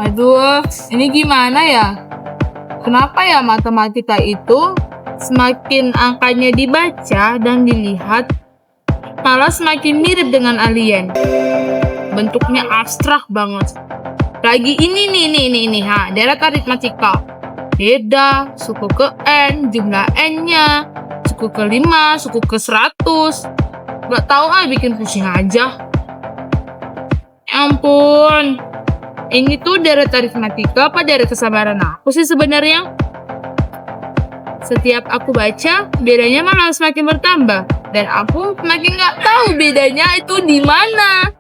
Aduh, ini gimana ya? Kenapa ya matematika itu semakin angkanya dibaca dan dilihat, malah semakin mirip dengan alien? Bentuknya abstrak banget. Lagi ini, deret aritmatika. Beda, suku ke N, jumlah N-nya, suku ke 5, suku ke 100. Gak tahu bikin pusing aja. Ya ampun. Ini tuh deret aritmatika apa deret kesabaran aku sih sebenarnya? Setiap aku baca, bedanya malah semakin bertambah. Dan aku semakin nggak tahu bedanya itu di mana.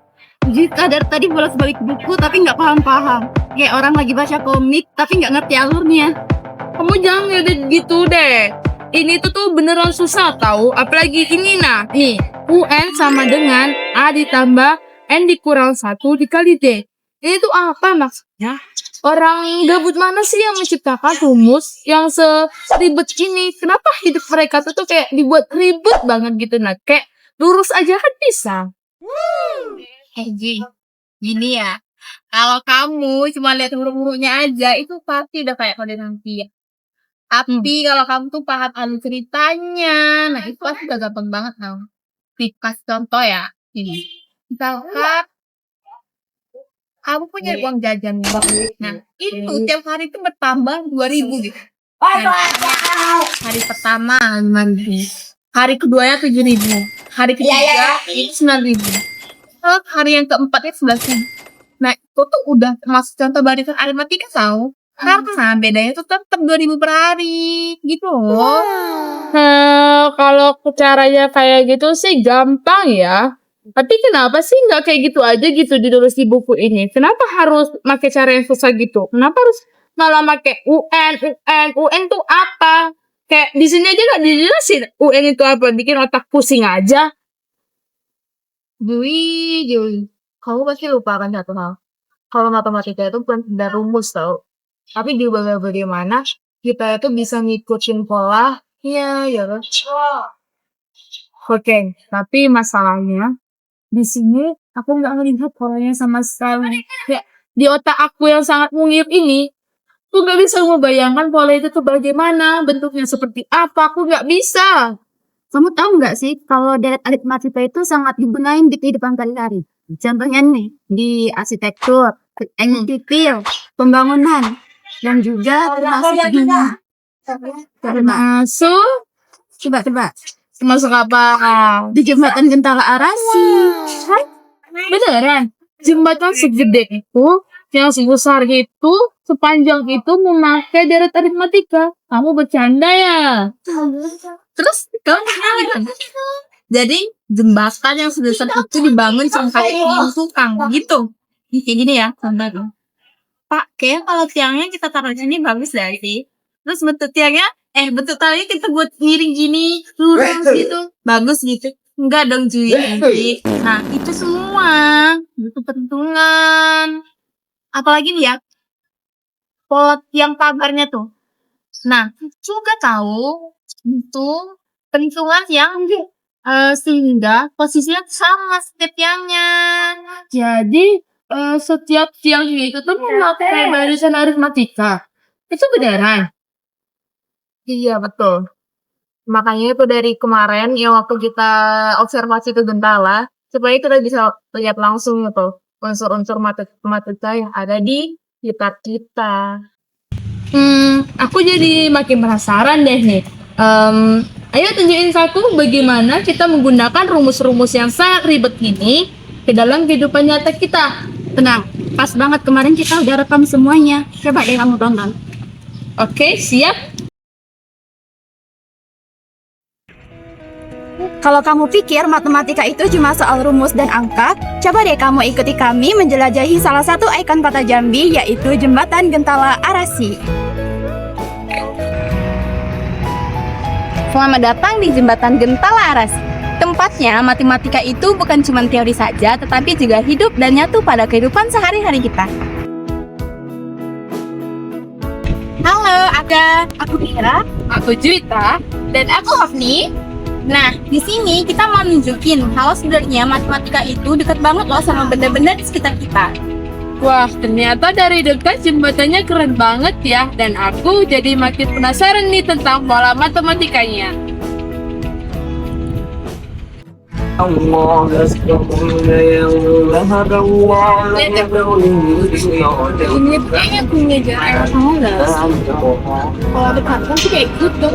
Jika dari tadi bolak-balik buku tapi nggak paham-paham. Kayak orang lagi baca komik tapi nggak ngerti alurnya. Kamu jangan ngedit gitu deh. Ini tuh beneran susah tahu. Apalagi ini nih. UN sama dengan A ditambah N dikurang 1 dikali D. Ini tuh apa maksudnya? Orang gabut mana sih yang menciptakan rumus yang seribet ini? Kenapa hidup mereka tuh kayak dibuat ribet banget gitu kayak lurus aja kan bisa. Ji, gini ya. Kalau kamu cuma lihat huruf-hurufnya aja, itu pasti udah kayak kode nanti ya. Tapi kalau kamu tuh paham alur ceritanya, nah itu pasti udah gampang banget tau. Kasih contoh ya. Ini. Misalkan kamu punya uang jajan nih. Nah, itu tiap hari itu bertambah 2.000 gitu. Hari pertama 5.000. Hari keduanya 7.000. Hari ketiga itu 9.000. Hari yang keempat itu 11.000. Nah, itu tuh udah termasuk contoh barisan aritmatika tahu. Karena bedanya tuh tetap 2.000 per hari gitu loh. Kalau caranya kayak gitu sih gampang ya. Tapi kenapa sih nggak kayak gitu aja gitu ditulis di buku ini? Kenapa harus pakai cara yang susah gitu? Kenapa harus malah pakai UN tuh apa? Kayak di sini aja nggak dijelasin UN itu apa? Bikin otak pusing aja. Jui, kamu pasti lupa kan satu hal. Kalau matematika itu bukan sekedar rumus tau. Tapi juga bagaimana kita itu bisa ngikutin pola. Ya kan? Oke, tapi masalahnya di sini aku nggak ngelihat polanya sama sekali. Kayak di otak aku yang sangat mungil ini, aku nggak bisa membayangkan pola itu tuh bagaimana, bentuknya seperti apa, aku nggak bisa. Kamu tahu nggak sih kalau deret aritmatika itu sangat digunain di kehidupan sehari-hari. Contohnya nih di arsitektur, teknik sipil, pembangunan, dan juga termasuk Termasuk apa? Di jembatan Gentala Arasi. Beneran? Jembatan segede itu, yang sebesar itu, sepanjang itu memakai deret aritmatika. Kamu bercanda ya? Terus kamu gimana? Jadi jembatan yang sebesar itu dibangun sampai tukang gitu. Kayak gini ya, contohnya. Pak, kayak kalau tiangnya kita taruh di sini bagus deh sih. Terus bentuk tiangnya, bentuk talinya kita buat miring gini, lurus gitu, bagus gitu. Enggak dong Jui. Nah itu semua itu pentungan. Apalagi nih ya, pola tiang pagarnya tuh. Nah juga tahu itu pentungan yang sehingga posisinya sama setiap tiangnya. Jadi, setiap tiangnya itu tuh memakai barisan aritmatika. Itu beneran? Iya betul. Makanya itu dari kemarin yang waktu kita observasi ke Gentala, supaya kita bisa lihat langsung gitu unsur-unsur matematika yang ada di sekitar kita. Aku jadi makin penasaran deh nih. Ayo tunjukin satu bagaimana kita menggunakan rumus-rumus yang sangat ribet ini ke dalam kehidupan nyata kita. Tenang, pas banget kemarin kita udah rekam semuanya. Coba deh kamu tonton. Oke, siap. Kalau kamu pikir matematika itu cuma soal rumus dan angka, coba deh kamu ikuti kami menjelajahi salah satu ikon kota Jambi, yaitu Jembatan Gentala Arasi. Selamat datang di Jembatan Gentala Arasi. Tempatnya, matematika itu bukan cuma teori saja, tetapi juga hidup dan nyatu pada kehidupan sehari-hari kita. Halo, aku Mira, Aku Juwita. dan aku Hafni. Nah, di sini kita mau nunjukin kalau sebenarnya matematika itu dekat banget loh sama benda-benda di sekitar kita. Wah, ternyata dari dekat jembatannya keren banget ya. Dan aku jadi makin penasaran nih tentang pola matematikanya. Ini kayaknya punya jarak kalau dekatkan tuh kayak gitu.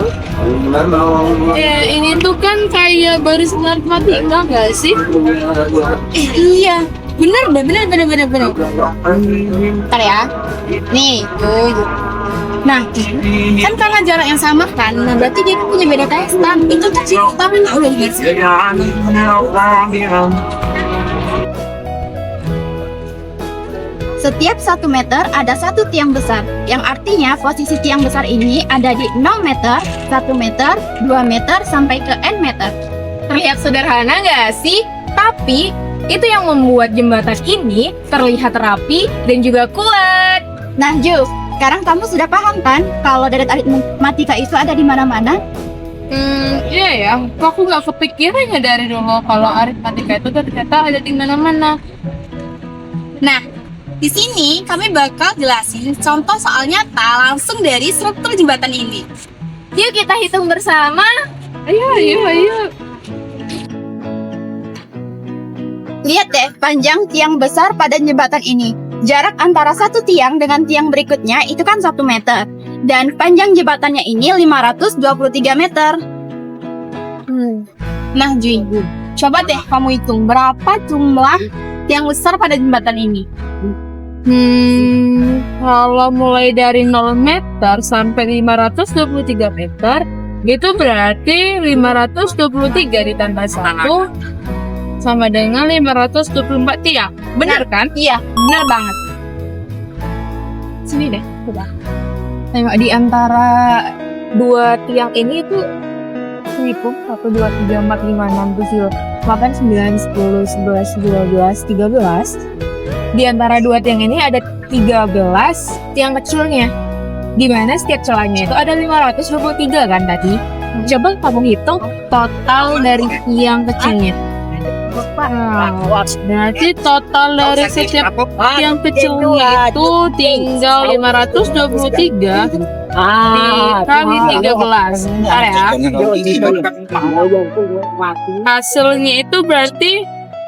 Ya, ini tuh kan kayak baris matematika nggak sih? Iya, bener. Ntar ya. Nih, tuh. Nah, kan karena jarak yang sama kan, nah berarti dia punya beda testan. Itu tuh sih tapi nggak udah beres. Setiap 1 meter ada satu tiang besar, yang artinya posisi tiang besar ini ada di 0 meter, 1 meter, 2 meter, sampai ke N meter. Terlihat sederhana nggak sih? Tapi itu yang membuat jembatan ini terlihat rapi dan juga kuat. Nah, Ju, sekarang kamu sudah paham kan kalau deret aritmatika itu ada di mana-mana? Iya ya. Aku nggak kepikiran ya dari dulu kalau aritmatika itu ternyata ada di mana-mana. Nah, di sini kami bakal jelasin contoh soal nyata langsung dari struktur jembatan ini. Yuk kita hitung bersama. Ayo. Lihat deh panjang tiang besar pada jembatan ini. Jarak antara satu tiang dengan tiang berikutnya itu kan 1 meter. Dan panjang jembatannya ini 523 meter. Nah, Jui, coba deh kamu hitung berapa jumlah tiang besar pada jembatan ini. Kalau mulai dari 0 meter sampai 523 meter, itu berarti 523 ditambah 1 sama dengan 524 tiang. Benar kan? Iya, benar banget. Sini deh, coba. Tengok di antara dua tiang ini itu hitung 1, 2, 3, 4, 5, 6, 7, 8, 9, 10, 11, 12, 13. Di antara dua tiang ini ada 13 tiang kecilnya. Di mana setiap celahnya itu ada 523 kan tadi. Coba kamu hitung total dari tiang kecilnya. Berarti total dari setiap tiang kecilnya itu tinggal 523 dikali 13. Bentar ya. Hasilnya itu berarti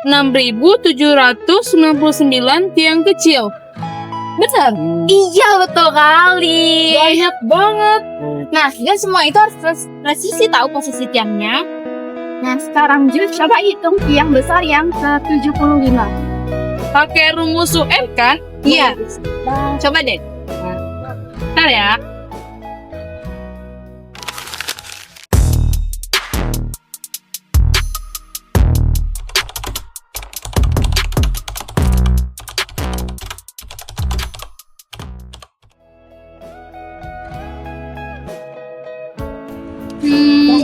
6.799 tiang kecil. Benar? Iya, betul kali. Banyak banget. Nah, dan semua itu harus presisi tahu posisi tiangnya. Nah, sekarang Ju coba hitung tiang besar yang ke-75. Pakai rumus UN kan? Iya. Coba deh. Bentar ya.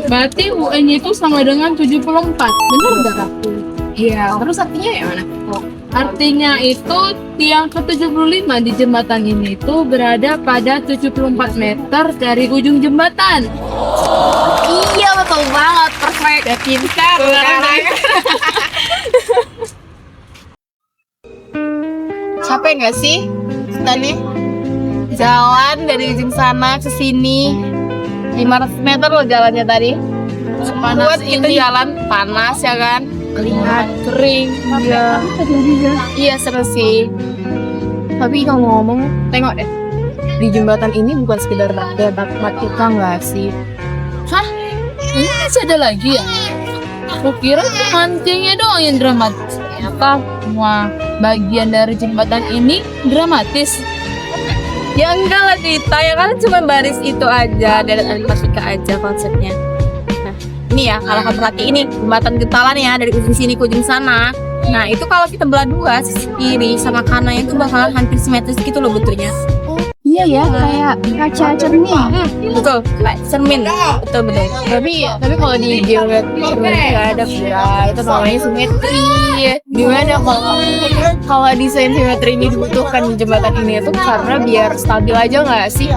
Berarti UN itu sama dengan 74. Benar nggak? Iya. Terus artinya ya mana? Artinya itu tiang ke-75 di jembatan ini itu berada pada 74 meter dari ujung jembatan. Iya, betul banget. Perfect. Ya pintar kan? Capek nggak sih tadi jalan dari ujung sana ke sini 500 meter loh jalannya tadi. Buat kita jalan panas ya kan, lihat kering ya. Iya seru sih. Tapi kalau ngomong tengok deh, di jembatan ini bukan sekedar matematika nggak sih? Hah? Ini masih ada lagi ya? Aku kira mancingnya doang yang dramatis. Ternyata semua bagian dari jembatan ini dramatis. Ya enggak lah Dita, ya kan cuma baris itu aja, dan aritmatika aja konsepnya. Nah, ini ya kalau kamu perhatiin ini jembatan gentalan ya dari ujung sini ke ujung sana. Nah itu kalau kita belah dua, sisi kiri sama kanan itu bakalan hampir simetris gitu loh bentuknya. Iya ya, kayak kaca cermin. Betul, kayak cermin. Betul. Tapi kalau di geometri ada pula itu namanya simetri. Gimana kalau desain simetri ini dibutuhkan di jembatan ini itu karena biar stabil aja nggak sih?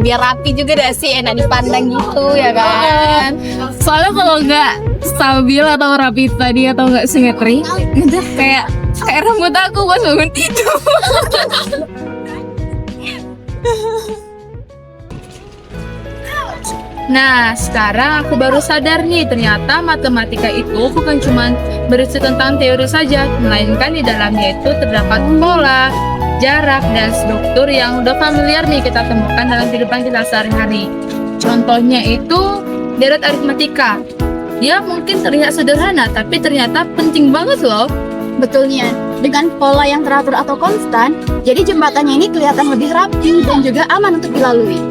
Biar rapi juga dah sih, enak dipandang gitu ya kan? Soalnya kalau nggak stabil atau rapi tadi atau nggak simetri, Kayak Kayak rambut aku pas bangun tidur. Nah, sekarang aku baru sadar nih, ternyata matematika itu bukan cuma berisi tentang teori saja, melainkan di dalamnya itu terdapat pola, jarak, dan struktur yang udah familiar nih kita temukan dalam kehidupan kita sehari-hari. Contohnya itu deret aritmatika. Dia mungkin terlihat sederhana, tapi ternyata penting banget loh. Betulnya, dengan pola yang teratur atau konstan, jadi jembatannya ini kelihatan lebih rapi dan juga aman untuk dilalui.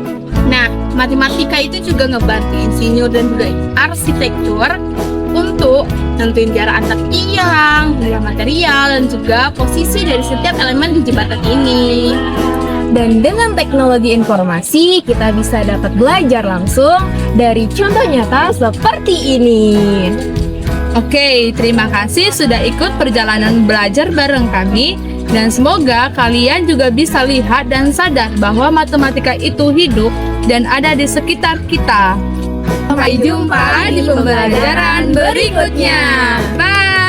Nah, matematika itu juga ngebantu insinyur dan juga arsitektur untuk nentuin jarak antar tiang, nilai material, dan juga posisi dari setiap elemen di jembatan ini. Dan dengan teknologi informasi, kita bisa dapat belajar langsung dari contoh nyata seperti ini. Oke, terima kasih sudah ikut perjalanan belajar bareng kami. Dan semoga kalian juga bisa lihat dan sadar bahwa matematika itu hidup dan ada di sekitar kita. Sampai jumpa di pembelajaran berikutnya. Bye!